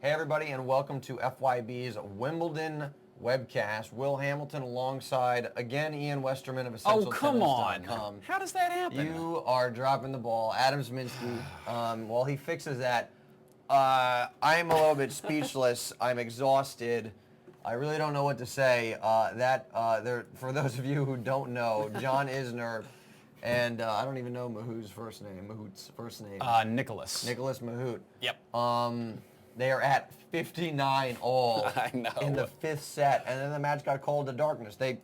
Hey everybody, and welcome to FYB's Wimbledon Webcast. Will Hamilton alongside, again, Ian Westerman of Oh, come EssentialTennis.com. on. How does that happen? You are dropping the ball. Adam Sminsky, while he fixes that, I'm a little bit speechless. I'm exhausted. I really don't know what to say. For those of you who don't know, John Isner, and I don't even know Mahout's first name. Nicholas. Nicholas Mahout. Yep. They are at 59 all I know. in the fifth set, and then the match got called to darkness. They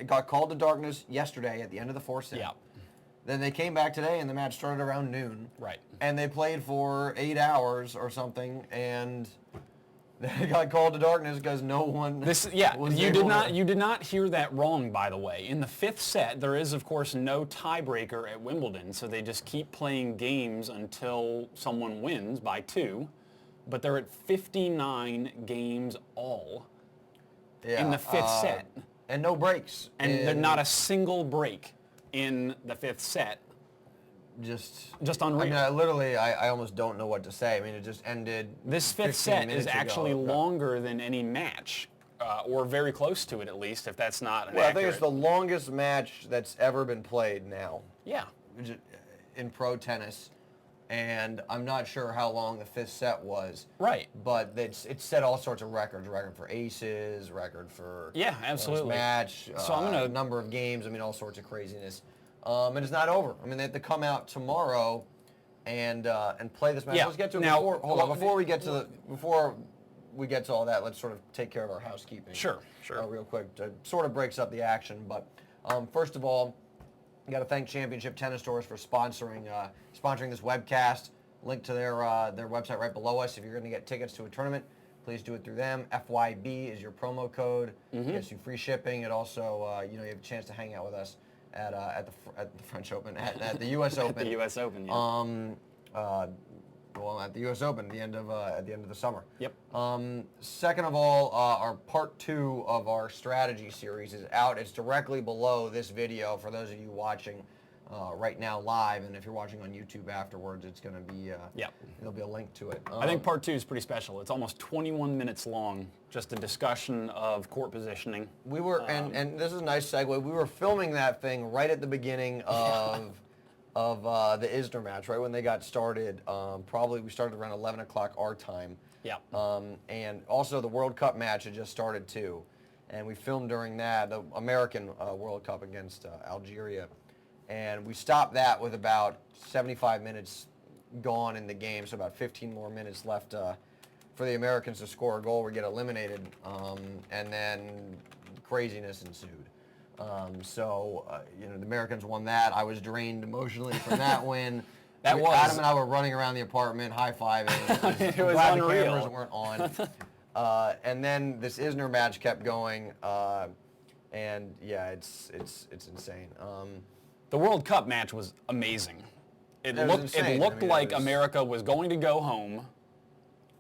got called to darkness yesterday at the end of the fourth set. Yeah. Then they came back today, and the match started around noon. Right. And they played for 8 hours or something, and they got called to darkness because no one. You did not hear that wrong, by the way. In the fifth set, there is of course no tiebreaker at Wimbledon, so they just keep playing games until someone wins by 2. But they're at 59 games all in the fifth set. And no breaks. And there's not a single break in the fifth set. Just unreal. I mean, I almost don't know what to say. I mean, it just ended. This fifth set is actually longer than any match, or very close to it at least, if that's not an I think it's the longest match that's ever been played now. Yeah. In pro tennis. And I'm not sure how long the fifth set was. Right. But it set all sorts of records. Record for aces, record for absolutely match, so I'm gonna number of games. I mean, all sorts of craziness. And it's not over. I mean, they have to come out tomorrow and play this match. Yeah. Let's get to it. Now, before we get to all that, let's sort of take care of our housekeeping. Sure. Real quick. It sort of breaks up the action, but first of all, got to thank Championship Tennis Stores for sponsoring this webcast. Link to their website right below us. If you're going to get tickets to a tournament, please do it through them. FYB is your promo code. Gets you free shipping. It also you have a chance to hang out with us at the French Open, at the U.S. Open. At the U.S. Open. Yeah. At the U.S. Open at the end of the summer. Yep. Second of all, our part 2 of our strategy series is out. It's directly below this video for those of you watching right now live, and if you're watching on YouTube afterwards, it's going to be there'll be a link to it. I think part 2 is pretty special. It's almost 21 minutes long, just a discussion of court positioning. We were, and this is a nice segue. We were filming that thing right at the beginning of. Of the Isner match, right when they got started. Probably we started around 11 o'clock our time. Yeah. And also the World Cup match had just started too, and we filmed during that, the American World Cup against Algeria, and we stopped that with about 75 minutes gone in the game, so about 15 more minutes left for the Americans to score a goal or get eliminated, and then craziness ensued. The Americans won that. I was drained emotionally from that win. Adam and I were running around the apartment, high-fiving. It was glad unreal. The cameras weren't on. And then this Isner match kept going, and yeah, it's insane. The World Cup match was amazing. It looked like America was going to go home,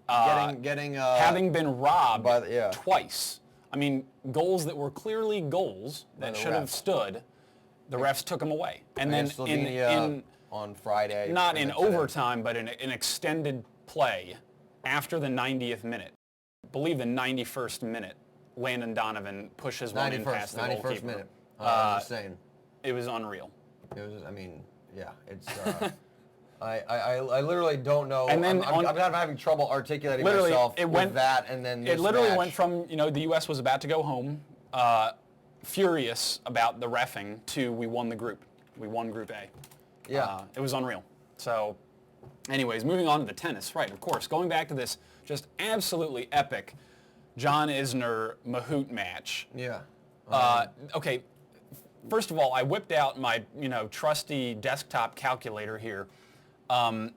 having been robbed twice. I mean, goals that were clearly goals that should have stood, the refs took them away. And then in on Friday, not in overtime, but in extended play after the 90th minute, I believe the 91st minute, Landon Donovan pushes one in past the goalkeeper. 91st minute. Insane. It was unreal. It was. I mean, yeah. It's. I literally don't know. And then I'm having trouble articulating myself with that, and then this match. Went from the U.S. was about to go home, furious about the reffing, to we won the group. We won Group A. Yeah. It was unreal. So, anyways, moving on to the tennis. Right, of course, going back to this just absolutely epic John Isner Mahout match. Yeah. Okay. First of all, I whipped out my trusty desktop calculator here.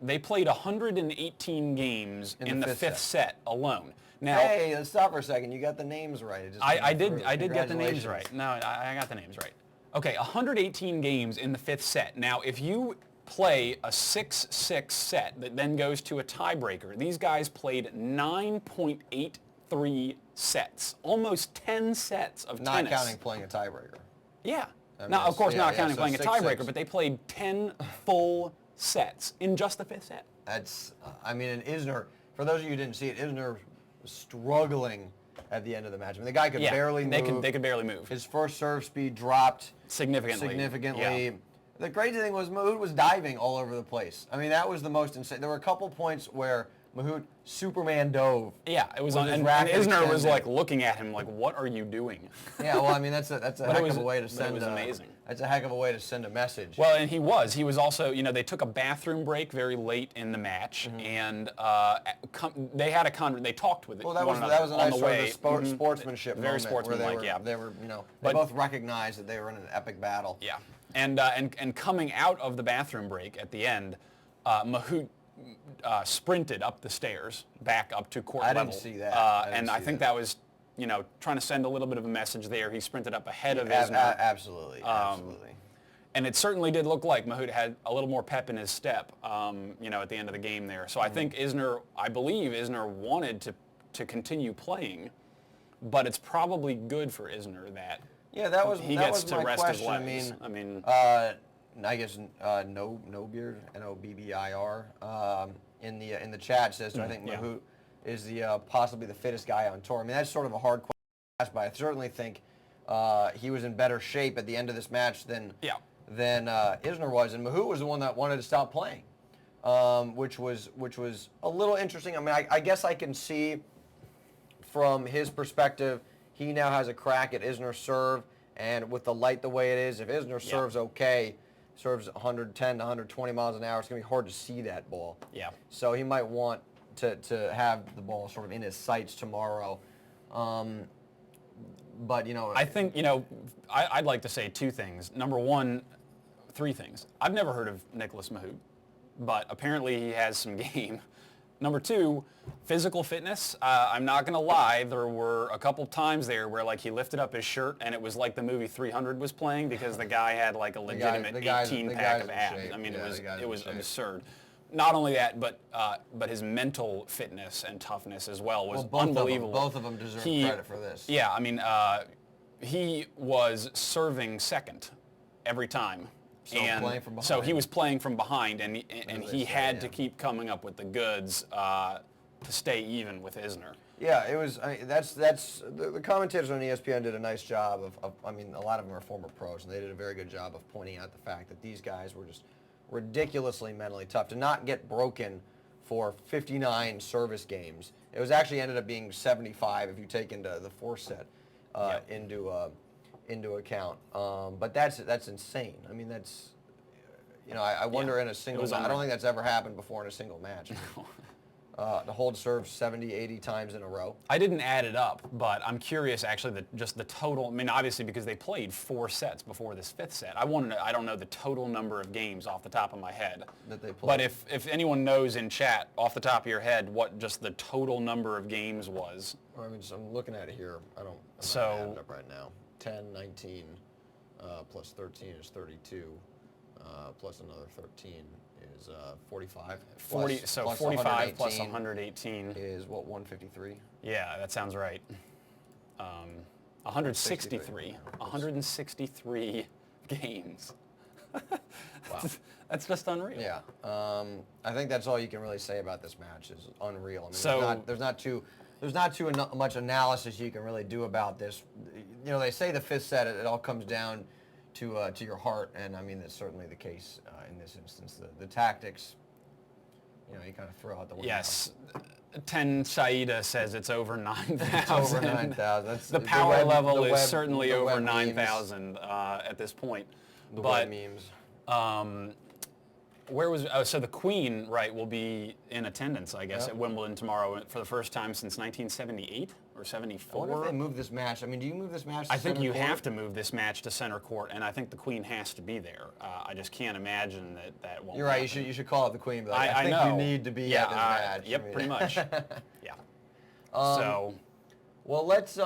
They played 118 games in the fifth set alone. Now, hey, let's stop for a second. You got the names right. I did get the names right. No, I got the names right. Okay, 118 games in the fifth set. Now, if you play a 6-6 set that then goes to a tiebreaker, these guys played 9.83 sets, almost 10 sets of tennis. Not counting playing a tiebreaker. Yeah. Now, of course, not counting playing a tiebreaker, but they played 10 full sets in just the fifth set. That's, I mean, and Isner, for those of you who didn't see it, Isner struggling at the end of the match. I mean, the guy could barely move. They could barely move. His first serve speed dropped significantly. Yeah. The crazy thing was Mahut was diving all over the place. I mean, that was the most insane. There were a couple points where Mahut Superman dove. Yeah, it was on, and Isner was like looking at him like, "What are you doing?" Yeah, well, I mean, that's a heck of a way to send. It was amazing. That's a heck of a way to send a message. Well, and he was also, they took a bathroom break very late in the match, and they had they talked with it. Well, that was a nice sort of sportsmanship very moment sportsmanlike. Where Yeah, they were, they both recognized that they were in an epic battle. Yeah, and coming out of the bathroom break at the end, Mahut sprinted up the stairs back up to court level. I didn't see that. I think that was, trying to send a little bit of a message there. He sprinted up ahead of Isner. Absolutely. And it certainly did look like Mahut had a little more pep in his step, at the end of the game there. So I think I believe Isner wanted to continue playing, but it's probably good for Isner that he gets to rest his legs. I guess no beard, Nobbir, in the chat says, I think Mahut is possibly the fittest guy on tour. I mean, that's sort of a hard question to ask, but I certainly think he was in better shape at the end of this match than Isner was, and Mahut was the one that wanted to stop playing, which was a little interesting. I mean, I guess I can see from his perspective, he now has a crack at Isner's serve, and with the light the way it is, if Isner serves 110 to 120 miles an hour, it's going to be hard to see that ball. Yeah. So he might want to have the ball sort of in his sights tomorrow. But, I think, I'd like to say two things. Number one, three things. I've never heard of Nicholas Mahut, but apparently he has some game. Number two, physical fitness. I'm not going to lie, there were a couple times there where he lifted up his shirt and it was like the movie 300 was playing because the guy had like a legitimate 18-pack of abs. I mean, it was absurd. Not only that, but his mental fitness and toughness as well was unbelievable. Both of them deserve credit for this. Yeah, I mean, he was serving second every time. So he was playing from behind, and he had to keep coming up with the goods to stay even with Isner. Yeah, it was. The commentators on ESPN did a nice job of. I mean, a lot of them are former pros, and they did a very good job of pointing out the fact that these guys were just ridiculously mentally tough to not get broken for 59 service games. It was actually ended up being 75 if you take into the fourth set into account. But that's insane. I mean, that's, I wonder in a single match. I don't think that's ever happened before in a single match. To hold serve 70, 80 times in a row. I didn't add it up, but I'm curious actually just the total. I mean, obviously because they played 4 sets before this 5th set. I don't know the total number of games off the top of my head. That they played. But if anyone knows in chat off the top of your head what just the total number of games was. Well, I mean, I'm looking at it here. I'm not adding it up right now. 10, 19, plus 13 is 32, plus another 13 is 45. 45 plus 118 is what, 153? Yeah, that sounds right. 163. 163 games. Wow. That's just unreal. Yeah. I think that's all you can really say about this match is unreal. I mean, there's not too much analysis you can really do about this. They say the 5th set, it all comes down to your heart, and I mean that's certainly the case in this instance. The tactics, you kind of throw out the window. Yes. 10 Saida says it's over 9,000. It's over 9,000. The power level is certainly over 9,000 at this point. The web memes. So the Queen, will be in attendance, I guess, at Wimbledon tomorrow for the first time since 1978 or 74. I wonder if they move this match. I mean, do you move this match to I think center you court? have to move this match to center court, and I think the Queen has to be there. I just can't imagine that won't You're right. happen. You should call it the Queen, but I think know. you need to be at this match. Yep, pretty much. Yeah. Well, let's.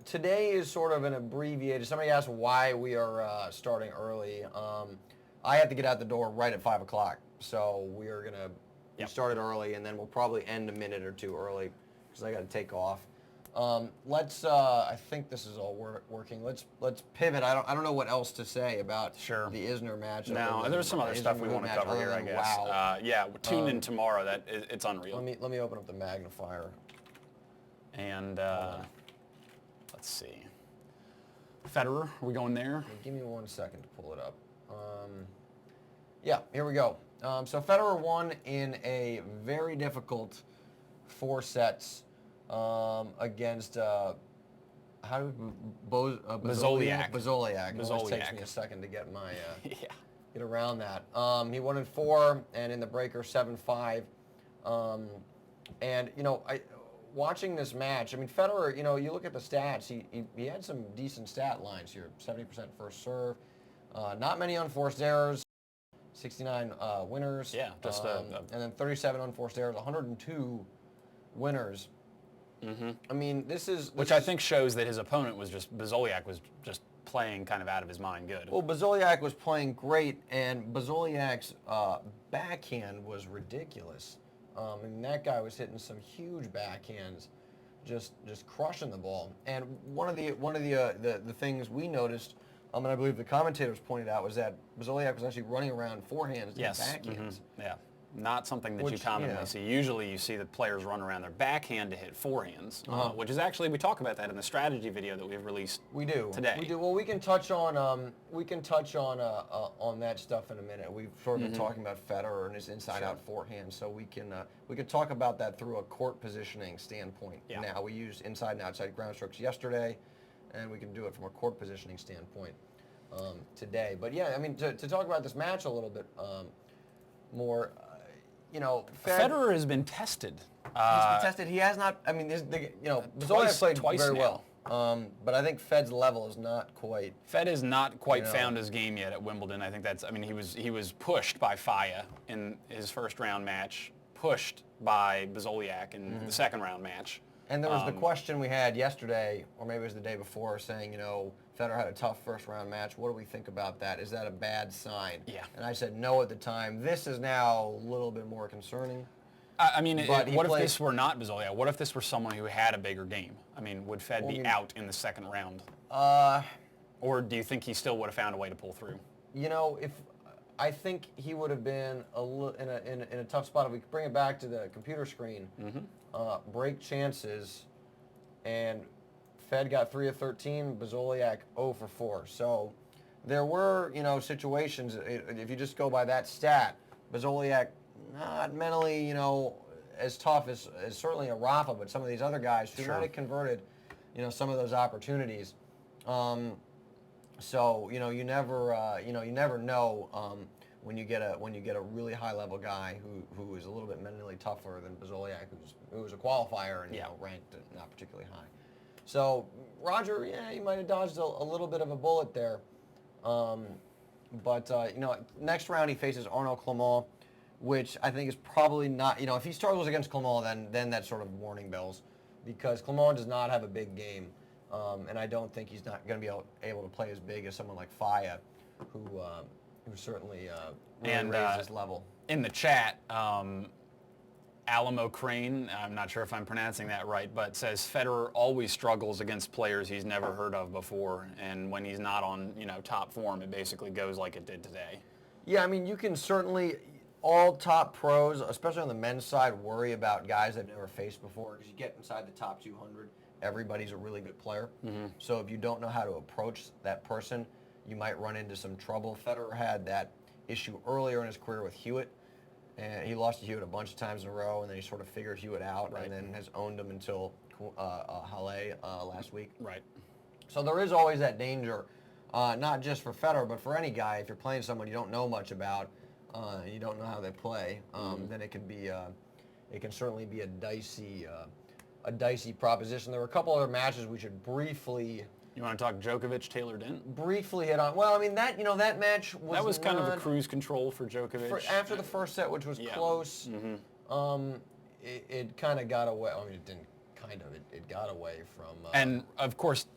Today is sort of an abbreviated. Somebody asked why we are starting early. I have to get out the door right at 5 o'clock, so we are gonna be started early, and then we'll probably end a minute or two early because I got to take off. Let's. I think this is all working. Let's pivot. I don't know what else to say about the Isner match. No, there's some other stuff we want to cover here, I guess. Wow. Yeah, tune in tomorrow. It's unreal. Let me open up the magnifier. And let's see. Federer, are we going there? Give me 1 second to pull it up. Yeah, here we go. So Federer won in a very difficult 4 sets against Bozoliak. Bozoliak. It always takes Bozoliak. me a second to get my Yeah. get around that. He won in 4 and in the breaker 7-5. And watching this match, I mean, Federer, you look at the stats, he had some decent stat lines here. 70% first serve, not many unforced errors, 69 winners. Yeah, just and then 37 unforced errors, 102 winners. Mm-hmm. I mean, Which I think shows that his opponent Bozoliak was just playing kind of out of his mind good. Well, Bozoliak was playing great, and Bozoliak's backhand was ridiculous. I mean, that guy was hitting some huge backhands, just crushing the ball. And one of the things we noticed, and I believe the commentators pointed out, was that Bozoliak was actually running around forehands to backhands. Mm-hmm. Yeah. Not something that you commonly see. Usually you see the players run around their backhand to hit forehands, which is actually, we talk about that in the strategy video that we've released today. We do. Well, we can touch on that stuff in a minute. We've sort of been talking about Federer and his inside-out forehand, so we can talk about that through a court positioning standpoint. Yeah. Now, we used inside and outside ground strokes yesterday, and we can do it from a court positioning standpoint today. But yeah, I mean, to talk about this match a little bit more. Federer has been tested. He's been tested. He has not. I mean, Bozoliak played twice very now. well, but I think Fed's level is not quite. Fed has not quite found his game yet at Wimbledon. I think that's. I mean, he was pushed by Faya in his first round match, pushed by Bozoliak in the second round match. And there was the question we had yesterday, or maybe it was the day before, saying, Federer had a tough first-round match. What do we think about that? Is that a bad sign? Yeah. And I said no at the time. This is now a little bit more concerning. I mean, what if this were not Bozoliak? What if this were someone who had a bigger game? I mean, would Fed be out in the second round? Or do you think he still would have found a way to pull through? If I think he would have been in a tough spot. If we could bring it back to the computer screen, break chances, and Fed got 3 of 13, Bozoliak 0 for 4. So there were, situations, if you just go by that stat, Bozoliak not mentally, as tough as certainly a Rafa, but some of these other guys who might have converted, some of those opportunities. So you never know when you get a really high level guy who is a little bit mentally tougher than Bozoliak, who was a qualifier and ranked not particularly high. So Roger, he might have dodged a little bit of a bullet there. But next round he faces Arnaud Clément, which I think is probably not. If he struggles against Clément, then that's sort of warning bells, because Clément does not have a big game. And I don't think he's not going to be able to play as big as someone like Faya, who certainly really raised his level. In the chat, Alamo Crane, I'm not sure if I'm pronouncing that right, but says Federer always struggles against players he's never heard of before, and when he's not on top form, it basically goes like it did today. Yeah, I mean, you can certainly, all top pros, especially on the men's side, worry about guys they've never faced before, because you get inside the top 200. Everybody's a really good player. So if you don't know how to approach that person, you might run into some trouble. Federer had that issue earlier in his career with Hewitt, and he lost to Hewitt a bunch of times in a row, and then he sort of figured Hewitt out, and then has owned him until Halle last week. Right. So there is always that danger, not just for Federer, but for any guy. If you're playing someone you don't know much about, you don't know how they play, then it can certainly be a dicey proposition. There were a couple other matches we should briefly. You want to talk Djokovic, Taylor Dent? Briefly hit on. Well, I mean that match was. That was kind of a cruise control for Djokovic. After the first set, which was close, it kind of got away. I mean, it didn't kind of. It got away from. And of course,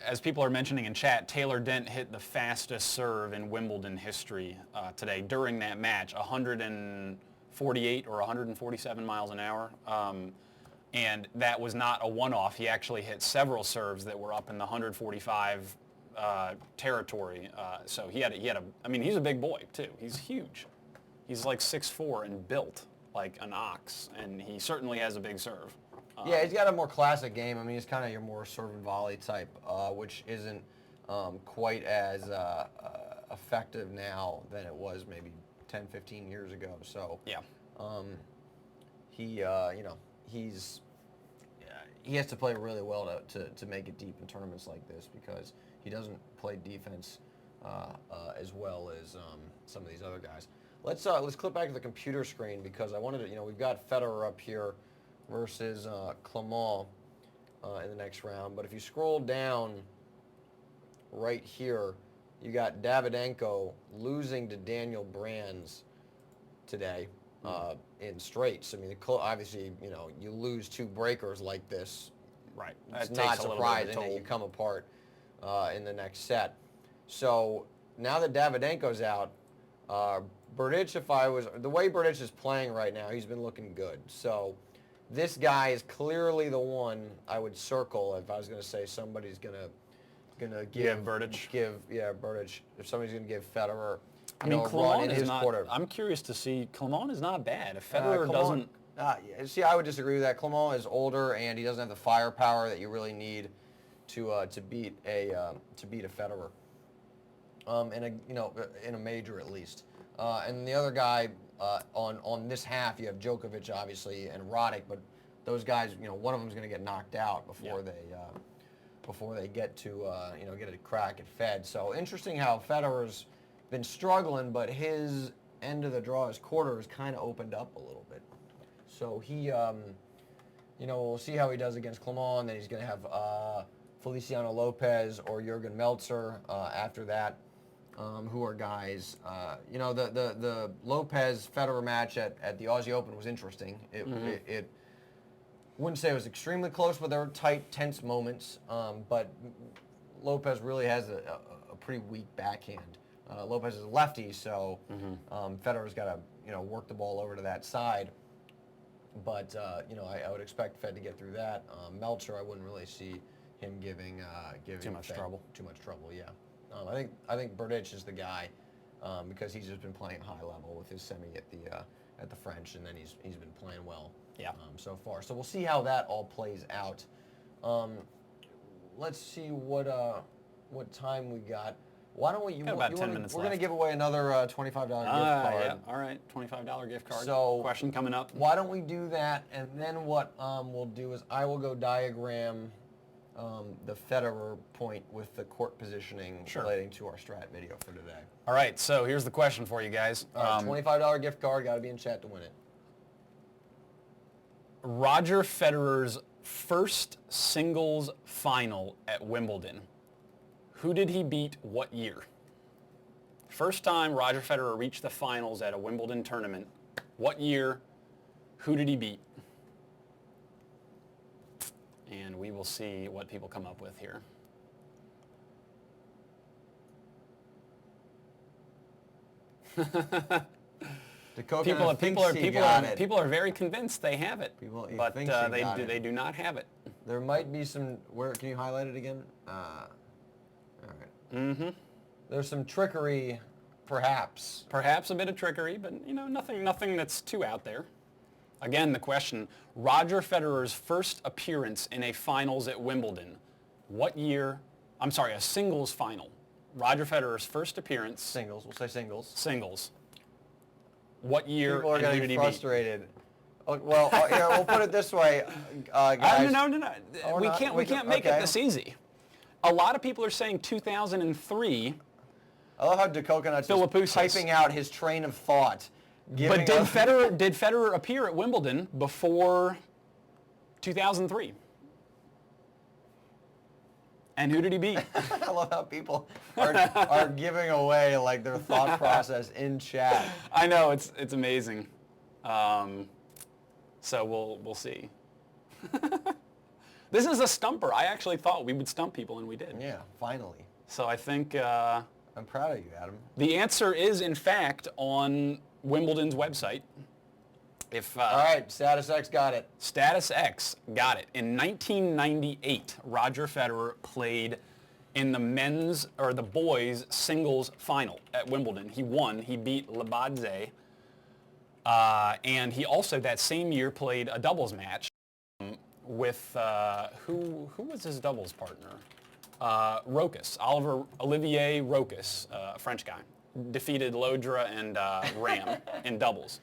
as people are mentioning in chat, Taylor Dent hit the fastest serve in Wimbledon history today during that match, 148 or 147 miles an hour. And that was not a one-off. He actually hit several serves that were up in the 145 territory. So he had a. I mean, he's a big boy too. He's huge. He's like 6'4" and built like an ox, and he certainly has a big serve. Yeah, he's got a more classic game. I mean, he's kind of your more serve and volley type, which isn't quite as effective now than it was maybe 10, 15 years ago. So Yeah. he has to play really well to make it deep in tournaments like this because he doesn't play defense as well as some of these other guys. Let's click back to the computer screen because I wanted to, we've got Federer up here versus Clement in the next round. But if you scroll down right here, you got Davydenko losing to Daniel Brands today in straights. I mean, obviously, you lose 2 breakers like this. Right. It's That not takes a little bit of a surprising that toll. you come apart in the next set. So now that Davydenko's out, Berdych, the way Berdych is playing right now, he's been looking good. So this guy is clearly the one I would circle if I was going to say somebody's going to give Berdych. Berdych. If somebody's going to give Federer, I mean, a run Clement in is his not. quarter. I'm curious to see. Clement is not bad. If Federer Clement- doesn't. See, I would disagree with that. Clement is older and he doesn't have the firepower that you really need to beat a Federer. In a major at least. And the other guy on this half, you have Djokovic obviously and Roddick, but those guys, one of them's going to get knocked out before they get to get a crack at Fed. So interesting how Federer's been struggling, but his end of the draw, his quarter, has kind of opened up a little bit. So he, we'll see how he does against Clement. And then he's going to have Feliciano Lopez or Jurgen Meltzer after that. Who are guys, the Lopez-Federer match at the Aussie Open was interesting. It wouldn't say it was extremely close, but there were tight, tense moments. But Lopez really has a pretty weak backhand. Lopez is a lefty, so Federer's got to work the ball over to that side. But I would expect Fed to get through that. Meltzer, I wouldn't really see him giving Too much Fed trouble. Too much trouble, yeah. I think Berdych is the guy because he's just been playing high level with his semi at the French, and then he's been playing well so far. So we'll see how that all plays out. Let's see what time we got. Why don't we? Got about 10 minutes We're going to left. give away another $25 gift card. Yeah. All right. $25 gift card. So question coming up. Why don't we do that? And then what we'll do is I will go diagram the Federer point with the court positioning relating to our strat video for today. All right. So here's the question for you guys. $25 gift card. Got to be in chat to win it. Roger Federer's first singles final at Wimbledon. Who did he beat what year? First time Roger Federer reached the finals at a Wimbledon tournament. What year? Who did he beat? And we will see what people come up with here. People are very convinced they have it, but they do not have it. There might be some. Where can you highlight it again? All right. There's some trickery, perhaps. Perhaps a bit of trickery, but nothing that's too out there. Again, the question: Roger Federer's first appearance in a finals at Wimbledon. What year? I'm sorry, a singles final. Roger Federer's first appearance. Singles. We'll say singles. Singles. What year? People are and who getting did he frustrated. Well, here, we'll put it this way, guys. No. We can't make it this easy. A lot of people are saying 2003. I love how DeCoconut's just typing out his train of thought. But did Federer appear at Wimbledon before 2003? And who did he beat? I love how people are giving away like their thought process in chat. I know, it's amazing. So we'll see. This is a stumper. I actually thought we would stump people, and we did. Yeah, finally. So I think I'm proud of you, Adam. The answer is, in fact, on Wimbledon's website. All right, Status X got it. Status X got it. In 1998, Roger Federer played in the boys singles final at Wimbledon. He won. He beat Labadze. And he also that same year played a doubles match with who was his doubles partner? Olivier Rochus, a French guy, defeated Lodra and Ram in doubles.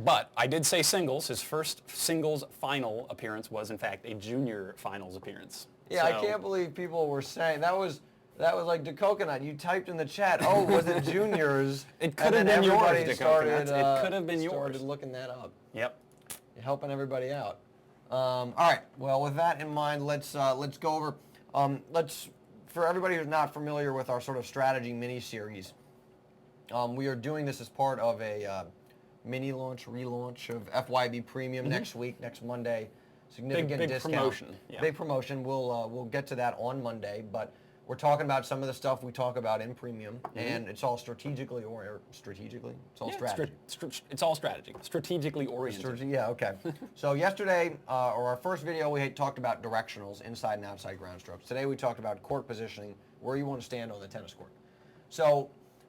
But I did say singles. His first singles final appearance was, in fact, a junior finals appearance. Yeah, So, I can't believe people were saying that was like the coconut. You typed in the chat, oh, was it juniors? It could have been yours, the coconuts. It could have been yours. Started looking that up. Yep. You're helping everybody out. All right. Well, with that in mind, let's go over. For everybody who's not familiar with our sort of strategy mini-series, we are doing this as part of a mini relaunch of FYB Premium next week, next Monday. Significant big discount. Promotion. Yeah. Big promotion. We'll get to that on Monday, but we're talking about some of the stuff we talk about in Premium, and it's all strategically it's all strategy. It's all strategy. Strategically oriented. Yeah, okay. So yesterday, or our first video, we talked about directionals, inside and outside ground strokes. Today we talked about court positioning, where you want to stand on the tennis court. So,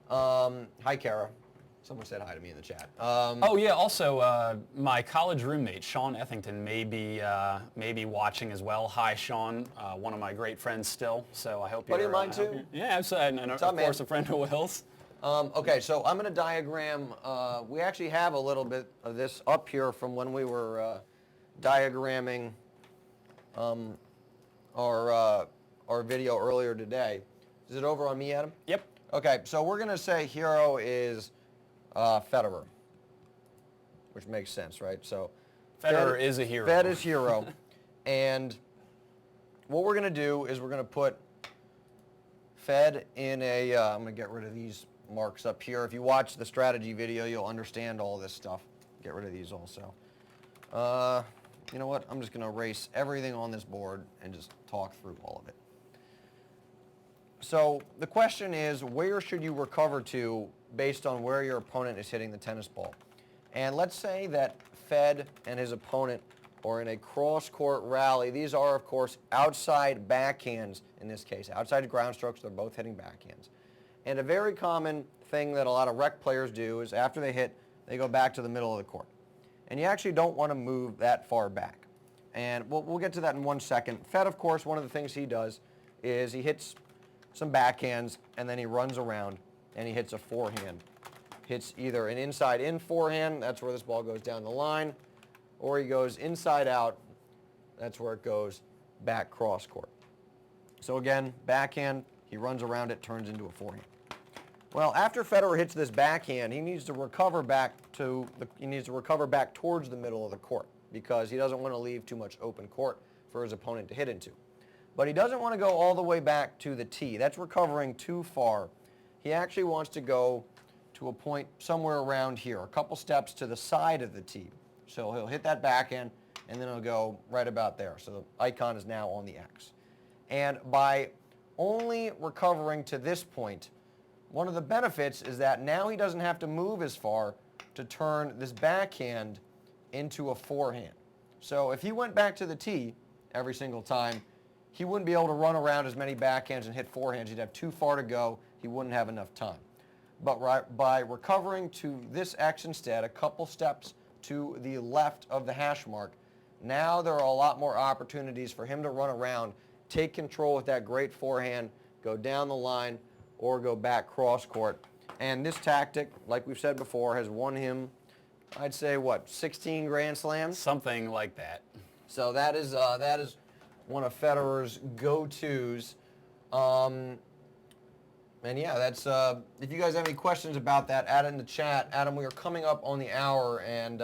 hi Kara. Someone said hi to me in the chat. Oh yeah. Also, my college roommate Sean Ethington may be watching as well. Hi Sean, one of my great friends still. So I hope you're. Buddy of mine too. Yeah, absolutely. And of course, a friend of Will's. Okay, so I'm going to diagram. We actually have a little bit of this up here from when we were diagramming our video earlier today. Is it over on me, Adam? Yep. Okay, so we're going to say hero is Federer, which makes sense, right? So Federer is a hero. Fed is hero. And what we're going to do is we're going to put Fed in a, I'm going to get rid of these marks up here. If you watch the strategy video, you'll understand all this stuff. Get rid of these also. You know what? I'm just going to erase everything on this board and just talk through all of it. So the question is, where should you recover to based on where your opponent is hitting the tennis ball? And let's say that Fed and his opponent are in a cross-court rally. These are, of course, outside backhands in this case. Outside ground strokes, they're both hitting backhands. And a very common thing that a lot of rec players do is after they hit, they go back to the middle of the court. And you actually don't want to move that far back. And we'll get to that in 1 second. Fed, of course, one of the things he does is he hits some backhands, and then he runs around, and he hits a forehand. Hits either an inside-in forehand, that's where this ball goes down the line, or he goes inside-out, that's where it goes back cross-court. So again, backhand, he runs around it, turns into a forehand. Well, after Federer hits this backhand, he needs to recover back towards the middle of the court because he doesn't want to leave too much open court for his opponent to hit into. But he doesn't want to go all the way back to the tee. That's recovering too far. He actually wants to go to a point somewhere around here, a couple steps to the side of the tee. So he'll hit that backhand, and then he'll go right about there. So the icon is now on the X. And by only recovering to this point, one of the benefits is that now he doesn't have to move as far to turn this backhand into a forehand. So if he went back to the tee every single time, he wouldn't be able to run around as many backhands and hit forehands. He'd have too far to go. He wouldn't have enough time. But by recovering to this X instead, a couple steps to the left of the hash mark, now there are a lot more opportunities for him to run around, take control with that great forehand, go down the line, or go back cross court. And this tactic, like we've said before, has won him, I'd say, 16 Grand Slams? Something like that. So that is one of Federer's go-tos. And yeah, that's, if you guys have any questions about that, add it in the chat. Adam, we are coming up on the hour, and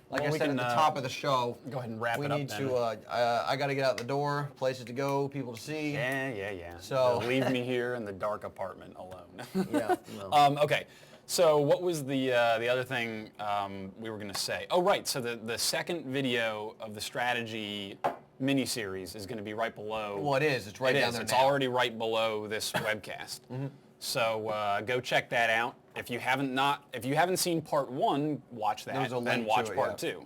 like I said at the top of the show, go ahead and wrap we it up need then. to, I got to get out the door, places to go, people to see. Yeah. So they'll leave me here in the dark apartment alone. Yeah. No. Okay. So what was the other thing we were going to say? Oh, right. So the second video of the strategy mini-series is going to be right below. Well, it is. It's right down there It's now. already right below this webcast. So go check that out. If you haven't seen part 1, watch that. There's a then link watch to it, part 2.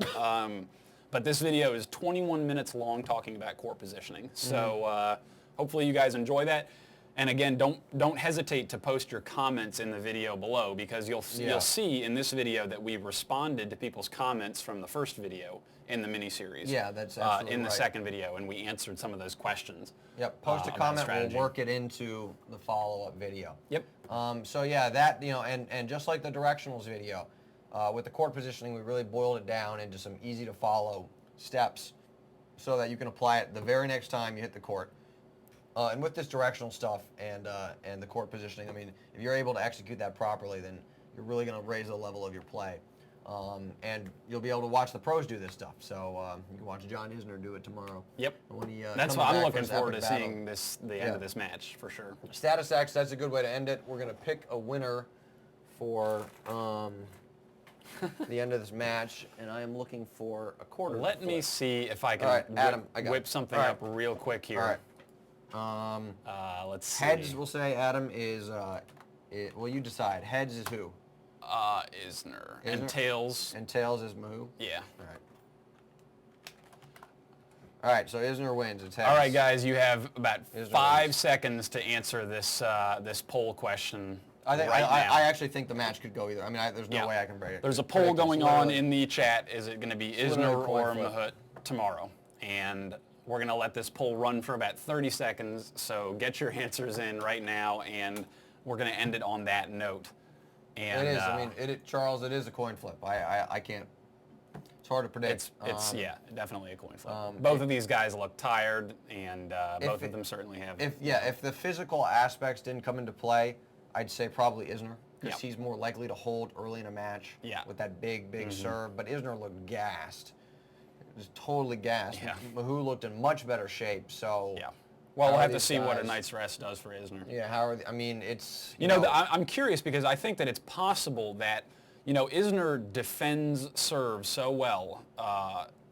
But this video is 21 minutes long talking about court positioning. So hopefully you guys enjoy that. And again, don't hesitate to post your comments in the video below, because you'll see in this video that we've responded to people's comments from the first video in the mini-series. Yeah, that's absolutely in the right. second video, and we answered some of those questions. Yep, post a comment, we'll work it into the follow-up video. Yep. So yeah, that, and just like the directionals video, with the court positioning, we really boiled it down into some easy to follow steps so that you can apply it the very next time you hit the court. And with this directional stuff and the court positioning, I mean, if you're able to execute that properly, then you're really going to raise the level of your play. And you'll be able to watch the pros do this stuff. So you can watch John Isner do it tomorrow. Yep. When he, that's what I'm looking forward to seeing the end of this match, for sure. Status X, that's a good way to end it. We're going to pick a winner for the end of this match, and I am looking for a quarter. Let me see if I can whip something up real quick here. All right. Let's see. Heads, we'll say Adam is, well, you decide. Heads is who? Isner. And tails. And tails is Mahoo? Yeah. All right. All right, so Isner wins. It's heads. All right, guys, you have about 5 seconds to answer this this poll question. I actually think the match could go either. I mean, there's no way I can break it. There's a poll going on in the chat. Is it going to be Isner or Mahut tomorrow? And we're going to let this poll run for about 30 seconds, so get your answers in right now, and we're going to end it on that note. And it is. I mean, Charles, it is a coin flip. I can't. It's hard to predict. It's definitely a coin flip. Both of these guys look tired, and both of them certainly have. If the physical aspects didn't come into play, I'd say probably Isner, because he's more likely to hold early in a match with that big serve. But Isner looked gassed. Just totally gassed. Yeah. Mahoo looked in much better shape. So well, we'll have to see what a night's rest does for Isner. Yeah, how are they, I mean, it's I'm curious, because I think that it's possible that Isner defends serve so well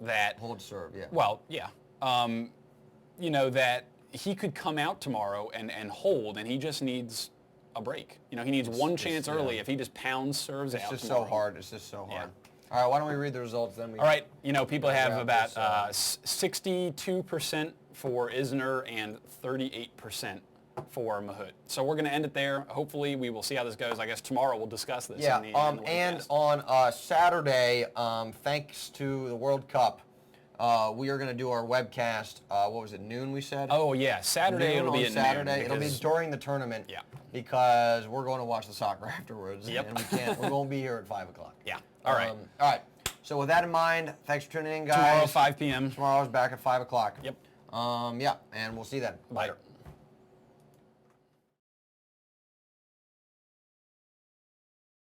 that hold serve. Yeah. Well, yeah. That he could come out tomorrow and hold, and he just needs a break. He needs one chance early if he just pounds serves out. It's just tomorrow. so hard. It's just so hard. All right, why don't we read the results then? All right, people have about 62% for Isner and 38% for Mahut. So we're going to end it there. Hopefully, we will see how this goes. I guess tomorrow we'll discuss this. Yeah, and on Saturday, thanks to the World Cup, we are going to do our webcast. What was it, noon we said? Oh, yeah, Saturday it'll be at Saturday. noon. It'll be during the tournament. Yeah. Because we're going to watch the soccer afterwards. Yep. And we won't be here at 5 o'clock. Yeah. All right. All right. So with that in mind, thanks for tuning in, guys. Tomorrow, 5 p.m. Tomorrow's back at 5 o'clock. Yep. Yeah, and we'll see you then. Later.